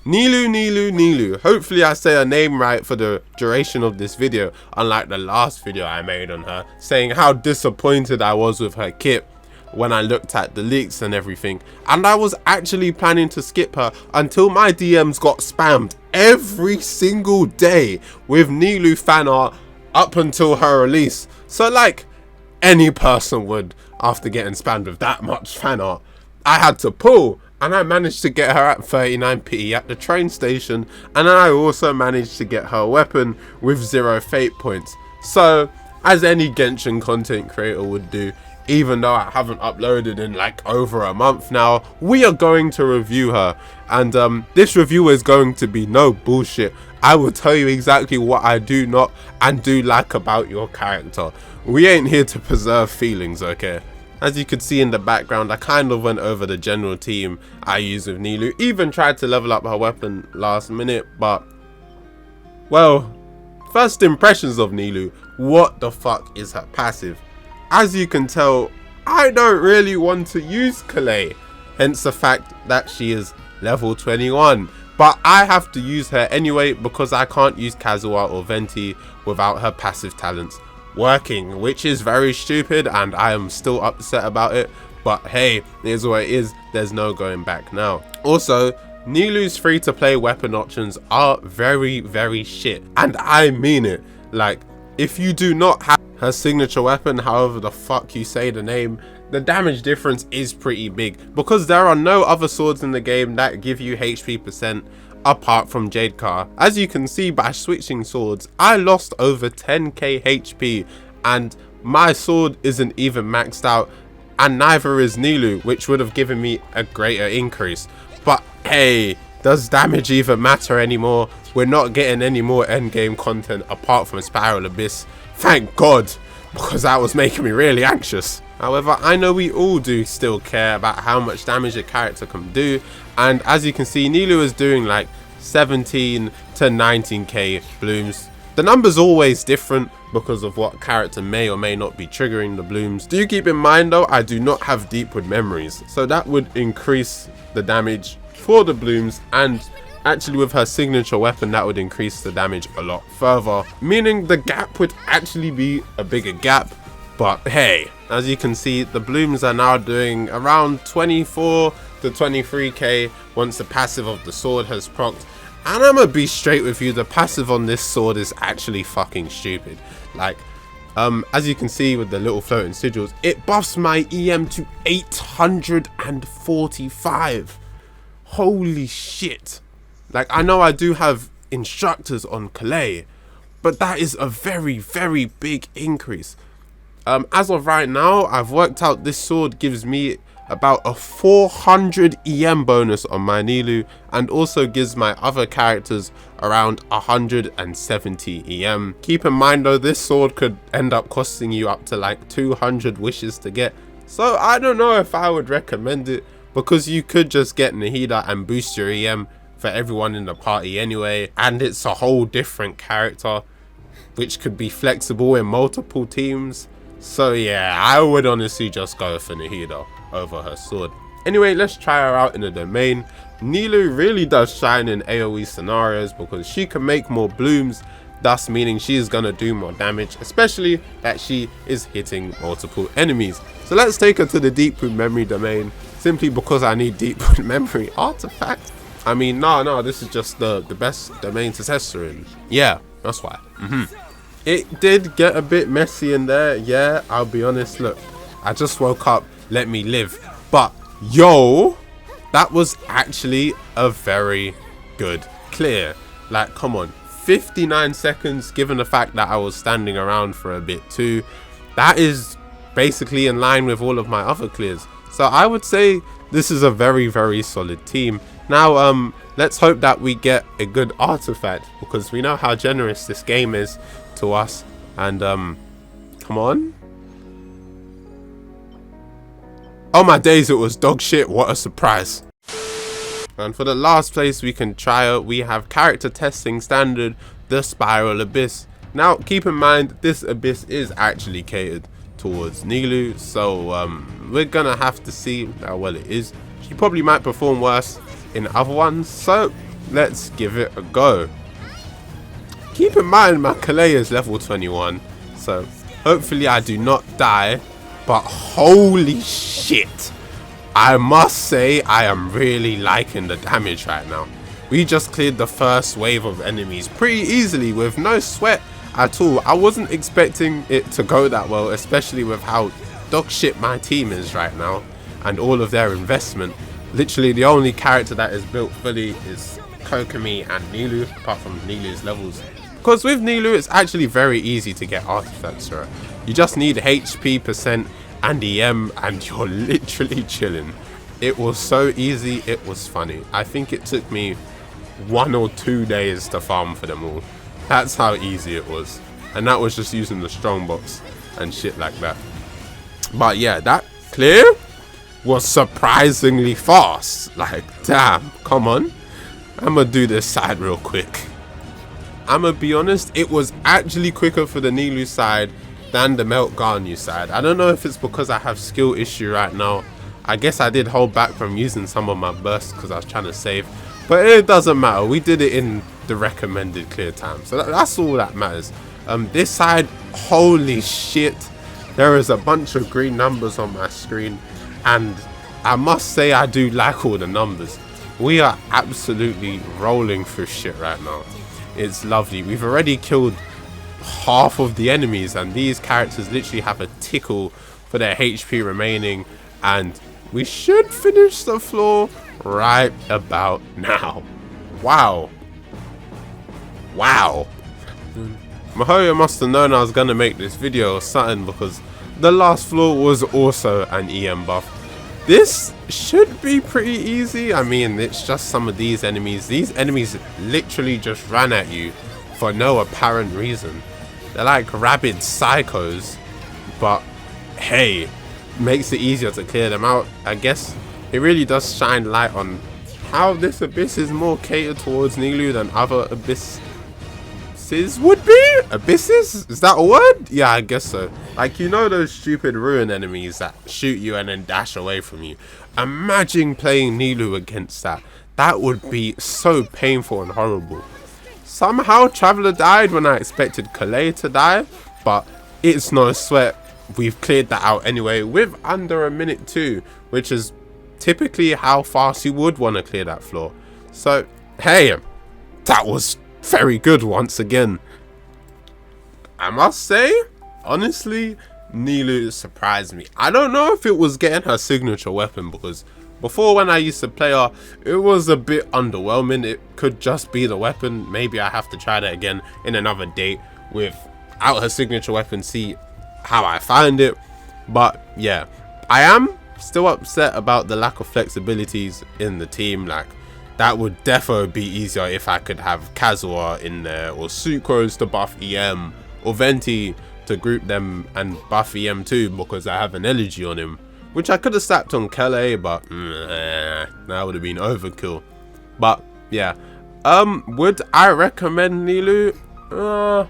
Nilou. Hopefully I say her name right for the duration of this video, unlike the last video I made on her, saying how disappointed I was with her kit when I looked at the leaks and everything. And I was actually planning to skip her until my DMs got spammed every single day with Nilou fan art up until her release. So like any person would after getting spammed with that much fan art, I had to pull. And I managed to get her at 39p at the train station, and then I also managed to get her weapon with 0 fate points. So, as any Genshin content creator would do, even though I haven't uploaded in like over a month now, we are going to review her. And this review is going to be no bullshit. I will tell you exactly what I do not and do like about your character. We ain't here to preserve feelings, okay? As you could see in the background, I kind of went over the general team I use with Nilou. Even tried to level up her weapon last minute, but well, first impressions of Nilou. What the fuck is her passive? As you can tell, I don't really want to use Calais, hence the fact that she is level 21. But I have to use her anyway because I can't use Kazuha or Venti without her passive talents working, which is very stupid, and I am still upset about it. But hey, it is what it is. There's no going back now. Also, Nilou's free-to-play weapon options are very shit, and I mean it. Like, if you do not have her signature weapon, however the fuck you say the name, the damage difference is pretty big because there are no other swords in the game that give you HP percent apart from Jadecar. As you can see by switching swords, I lost over 10k HP and my sword isn't even maxed out, and neither is Nilou, which would have given me a greater increase. But hey, does damage even matter anymore? We're not getting any more endgame content apart from Spiral Abyss, thank God, because that was making me really anxious. However, I know we all do still care about how much damage a character can do, and as you can see, Nilou is doing like 17 to 19k blooms. The number's always different because of what character may or may not be triggering the blooms. Do keep in mind though, I do not have Deepwood memories, so that would increase the damage for the blooms, and actually with her signature weapon that would increase the damage a lot further, meaning the gap would actually be a bigger gap. But hey, as you can see, the blooms are now doing around 24 to 23k once the passive of the sword has procced. And I'm gonna be straight with you, the passive on this sword is actually fucking stupid. Like, as you can see with the little floating sigils, it buffs my EM to 845. Holy shit. Like, I know I do have instructors on Calais, but that is a very big increase. As of right now, I've worked out this sword gives me about a 400 EM bonus on my Nilou, and also gives my other characters around 170 EM. Keep in mind though, this sword could end up costing you up to like 200 wishes to get, so I don't know if I would recommend it, because you could just get Nahida and boost your EM for everyone in the party anyway, and it's a whole different character which could be flexible in multiple teams. So yeah, I would honestly just go for Nahida over her sword. Anyway, let's try her out in the domain. Nilou really does shine in AoE scenarios because she can make more blooms, thus meaning she is gonna do more damage, especially that she is hitting multiple enemies. So let's take her to the Deepwood memory domain, simply because I need Deepwood memory artifact. I mean, no, this is just the best domain to test her in. Yeah, that's why. It did get a bit messy in there, yeah, I'll be honest. Look, I just woke up, let me live. But yo, that was actually a very good clear. Like, come on, 59 seconds, given the fact that I was standing around for a bit too. That is basically in line with all of my other clears. So I would say this is a very solid team. Now, let's hope that we get a good artifact, because we know how generous this game is to us. And come on. Oh my days, it was dog shit. What a surprise. And for the last place we can try out, we have character testing standard, the Spiral Abyss. Now keep in mind, this abyss is actually catered towards Nilou, so we're gonna have to see how well it is. She probably might perform worse in other ones, so let's give it a go. Keep in mind my Kalei is level 21, so hopefully I do not die. But holy shit, I must say I am really liking the damage right now. We just cleared the first wave of enemies pretty easily with no sweat at all. I wasn't expecting it to go that well, especially with how dog shit my team is right now and all of their investment. Literally the only character that is built fully is Kokomi and Nilou, apart from Nilou's levels. Because with Nilou it's actually very easy to get artifacts for her. You just need HP percent and EM and you're literally chilling. It was so easy, it was funny. I think it took me 1 or 2 days to farm for them all. That's how easy it was. And that was just using the strongbox and shit like that. But yeah, that clear was surprisingly fast. Like, damn, come on. I'm gonna do this side real quick. I'm gonna be honest, it was actually quicker for the Nilou side than the Melt Garnu side. I don't know if it's because I have skill issue right now. I guess I did hold back from using some of my bursts because I was trying to save. But it doesn't matter. We did it in the recommended clear time. So that's all that matters. This side, holy shit. There is a bunch of green numbers on my screen. And I must say I do like all the numbers. We are absolutely rolling through shit right now. It's lovely. We've already killed half of the enemies. And these characters literally have a tickle for their HP remaining. And we should finish the floor right about now. Wow. Wow. Mihoyo must have known I was going to make this video or something, because the last floor was also an EM buff. This should be pretty easy. I mean, it's just some of these enemies. These enemies literally just ran at you for no apparent reason. They're like rabid psychos. But hey, makes it easier to clear them out. I guess it really does shine light on how this abyss is more catered towards Nilou than other abysses would be. Abysses? Is that a word? Yeah, I guess so. Like, you know those stupid ruin enemies that shoot you and then dash away from you? Imagine playing Nilou against that. That would be so painful and horrible. Somehow Traveler died when I expected Kalei to die, but it's no sweat. We've cleared that out anyway with under a minute too, which is typically how fast you would want to clear that floor. So hey, that was very good once again. I must say, honestly, Nilou surprised me. I don't know if it was getting her signature weapon, because before when I used to play her, it was a bit underwhelming. It could just be the weapon. Maybe I have to try that again in another date without her signature weapon, see how I find it. But yeah, I am still upset about the lack of flexibilities in the team. Like, that would definitely be easier if I could have Kazuha in there, or Sucrose to buff EM, or Venti to group them and buff EM too, because I have an elegy on him, which I could have slapped on Kalei, but that would have been overkill. But yeah, would I recommend Nilou?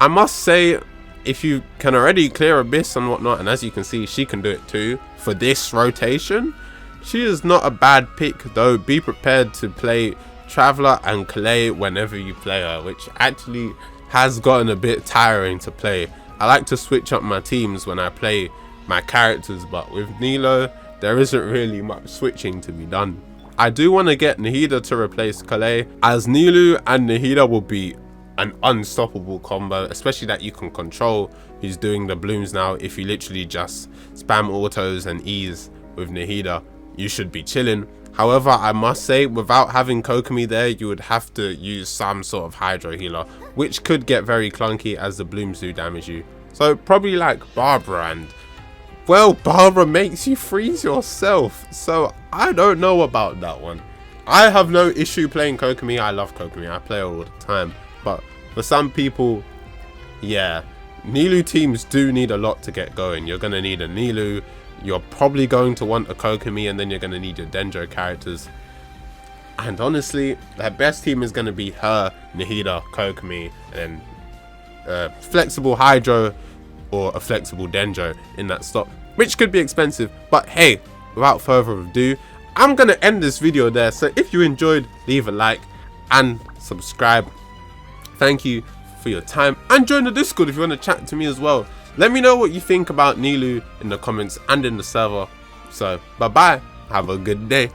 I must say, if you can already clear Abyss and whatnot, and as you can see, she can do it too, for this rotation, she is not a bad pick, though. Be prepared to play Traveler and Kalei whenever you play her, which actually has gotten a bit tiring to play. I like to switch up my teams when I play my characters, but with Nilou, there isn't really much switching to be done. I do want to get Nahida to replace Kalei, as Nilou and Nahida will be an unstoppable combo, especially that you can control who's doing the blooms now. If you literally just spam autos and E's with Nahida, you should be chilling. However, I must say, without having Kokomi there, you would have to use some sort of hydro healer, which could get very clunky as the blooms do damage you. So probably like Barbara, and well, Barbara makes you freeze yourself, so I don't know about that one. I have no issue playing Kokomi. I love Kokomi, I play her all the time. But for some people, yeah, Nilou teams do need a lot to get going. You're going to need a Nilou, you're probably going to want a Kokomi, and then you're going to need your Dendro characters. And honestly, the best team is going to be her, Nahida, Kokomi, and then flexible Hydro or a flexible Dendro in that stock, which could be expensive. But hey, without further ado, I'm going to end this video there. So if you enjoyed, leave a like. and subscribe. Thank you for your time, and join the Discord if you want to chat to me as well. Let me know what you think about Nilou in the comments and in the server. So bye bye, have a good day.